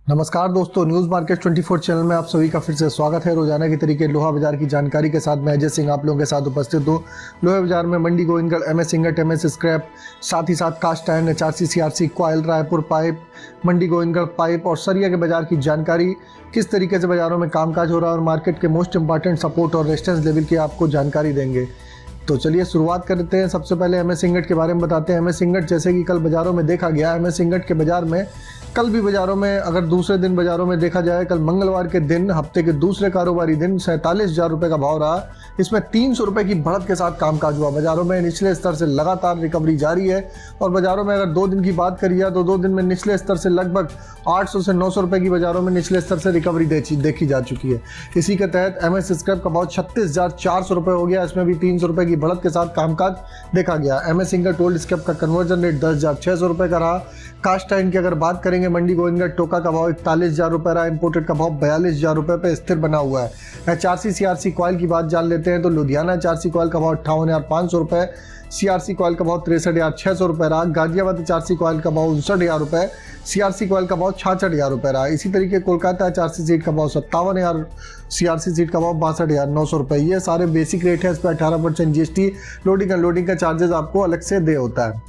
नमस्कार दोस्तों, news market 24 channel में आप सभी का फिर से स्वागत है। रोजाना की तरीके लोहा बाजार की जानकारी के साथ मैं अजय सिंह आप लोगों के साथ उपस्थित हूँ। लोहा बाजार में Mandi Gobindgarh, MS ingot, MS scrap, साथ ही साथ cast iron, HRC, CRC, coil, Raipur pipe, Mandi Gobindgarh pipe और सरिया के बाजार की जानकारी, किस तरीके से बाजारों में कामकाज हो रहा है और मार्केट के मोस्ट इंपॉर्टेंट सपोर्ट और रेजिस्टेंस लेवल की आपको जानकारी देंगे। तो चलिए शुरुआत करते हैं। सबसे पहले एमएस इंगट के बारे में बताते हैं। एमएस इंगट जैसे कि कल बाजारों में देखा गया, एमएस इंगट के बाजार में कल भी बाजारों में अगर दूसरे दिन बाजारों में देखा जाए, कल मंगलवार के दिन हफ्ते के दूसरे कारोबारी दिन 47,000 रुपये का भाव रहा। इसमें 300 रुपये की बढ़त के साथ कामकाज हुआ। बाजारों में निचले स्तर से लगातार रिकवरी जारी है और बाजारों में अगर 2 दिन की बात करी जाए तो 2 दिन में निचले स्तर से लगभग 800 से 900 रुपये की बाजारों में निचले स्तर से रिकवरी देखी जा चुकी है। इसी के तहत एमएस स्क्रैप का भाव 36,400 रुपये हो गया। इसमें भी 300 रुपये की बढ़त के साथ कामकाज देखा गया। एमएस इंगट ओल्ड स्क्रैप का कन्वर्जन रेट 10,600 रुपये का रहा। कास्ट आयरन की अगर बात करेंगे, मंडी गोविंदगढ़ टोका का भाव 41,000 रुपये रहा। इंपोर्टेड का भाव 42,000 रुपये पे स्थिर बना हुआ है। एचआरसी सीआरसी कॉयल की बात जान लेते हैं तो लुधियाना एचआरसी कॉयल का भाव 58,500 रुपये, सीआरसी कॉयल का भाव 63,600 रुपये रहा। गाजियाबाद एचआरसी कॉयल का भाव 59,000 रुपये, सीआरसी कॉयल का भाव 66,000 रुपये रहा। इसी तरीके कोलकाता एचआरसी सीट का भाव 57,000, सीआरसी सीट का भाव 62,900 रुपये। ये सारे बेसिक रेट है। इस पर 18% जीएसटी, लोडिंग अनलोडिंग का चार्जेस आपको अलग से दे होता है।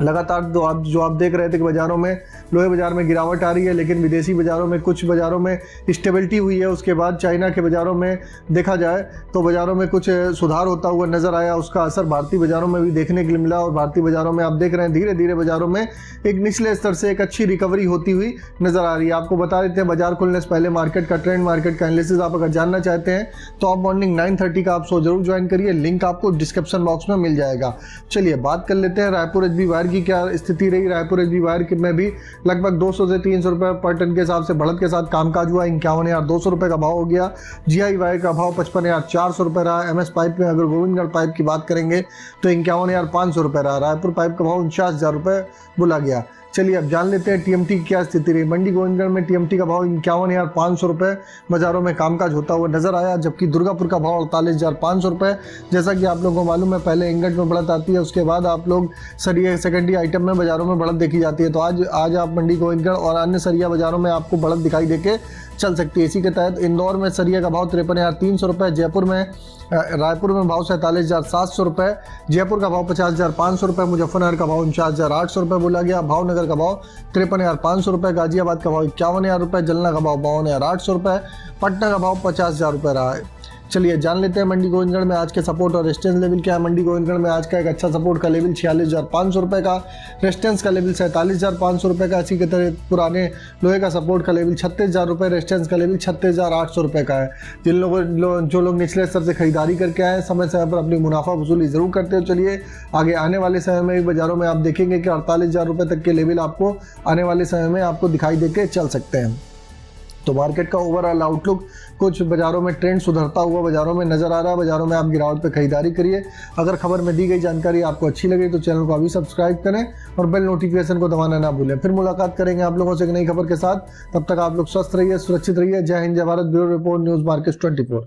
लगातार जो आप देख रहे थे कि बाजारों में लोहे बाजार में गिरावट आ रही है, लेकिन विदेशी बाजारों में कुछ बाजारों में स्टेबिलिटी हुई है। उसके बाद चाइना के बाजारों में देखा जाए तो बाजारों में कुछ सुधार होता हुआ नजर आया। उसका असर भारतीय बाजारों में भी देखने के लिए मिला और भारतीय बाजारों में आप देख रहे हैं धीरे धीरे बाजारों में एक निचले स्तर से एक अच्छी रिकवरी होती हुई नजर आ रही है। आपको बता देते हैं बाजार खुलने से पहले मार्केट का ट्रेंड, मार्केट का एनालिसिस आप अगर जानना चाहते हैं तो आप मॉर्निंग 9:30 का आप शो जरूर ज्वाइन करिए। लिंक आपको डिस्क्रिप्शन बॉक्स में मिल जाएगा। चलिए बात कर लेते हैं रायपुर एचबी वायर की क्या स्थिति रही। रायपुर एचबी वायर में भी लगभग 200 से 300 रुपये पर टन के हिसाब से बढ़त के साथ कामकाज हुआ। 51,200 रुपये का भाव हो गया। जीआई वायर का भाव 55,400 रुपये रहा। एमएस पाइप में अगर गोविंदगढ़ पाइप की बात करेंगे तो 51,500 रुपये रहा। रायपुर पाइप का भाव 49,000 रुपये बोला गया। चलिए अब जान लेते हैं टीएमटी की क्या स्थिति रही। मंडी गोविंदगढ़ में टीएमटी का भाव 51,500 रुपये बाजारों में कामकाज होता हुआ नजर आया, जबकि दुर्गापुर का भाव 48,500 रुपये। जैसा कि आप लोगों को मालूम है, पहले इंगट में बढ़त आती है, उसके बाद आप लोग सरिया सेकेंडरी आइटम में बाजारों में बढ़त देखी जाती है। तो आज आप मंडी गोविंदगढ़ और अन्य सरिया बाजारों में आपको बढ़त दिखाई देके चल सकती है। इसी के तहत इंदौर में सरिया का भाव 53,300 रुपये, जयपुर में रायपुर में भाव 47,700 रुपये, जयपुर का भाव 50,500 रुपये, मुजफ्फरनगर का भाव 49,800 रुपये बोला गया। भावनगर का भाव 53,500 रुपये, गाजियाबाद का भाव 51,000 रुपये, जलना का भाव 52,800 रुपये, पटना का भाव 50,000 रुपये रहा है। चलिए जान लेते हैं मंडी गोविंदगढ़ में आज के सपोर्ट और रेजिस्टेंस लेवल क्या है। मंडी गोविंदगढ़ में आज का एक अच्छा सपोर्ट का लेवल 46,500 रुपये का, रेजिस्टेंस का लेवल 47,500 रुपये का। इसी के तरह पुराने लोहे का सपोर्ट का लेवल 36,000 रुपये, रेजिस्टेंस का लेवल 36,800 रुपये का है। जो लोग निचले स्तर से खरीदारी करके आए, समय समय पर अपनी मुनाफा वसूली जरूर करते हो। चलिए आगे आने वाले समय में बाजारों में आप देखेंगे कि 48,000 रुपये तक के लेवल आपको आने वाले समय में आपको दिखाई दे के चल सकते हैं। तो मार्केट का ओवरऑल आउटलुक कुछ बाजारों में ट्रेंड सुधरता हुआ बाजारों में नजर आ रहा है। बाजारों में आप गिरावट पे खरीदारी करिए। अगर खबर में दी गई जानकारी आपको अच्छी लगे तो चैनल को अभी सब्सक्राइब करें और बेल नोटिफिकेशन को दबाना ना भूलें। फिर मुलाकात करेंगे आप लोगों से एक नई खबर के साथ। तब तक आप लोग स्वस्थ रहिए, सुरक्षित रहिए। जय हिंद, जय Bharat. Bureau report, news market 24।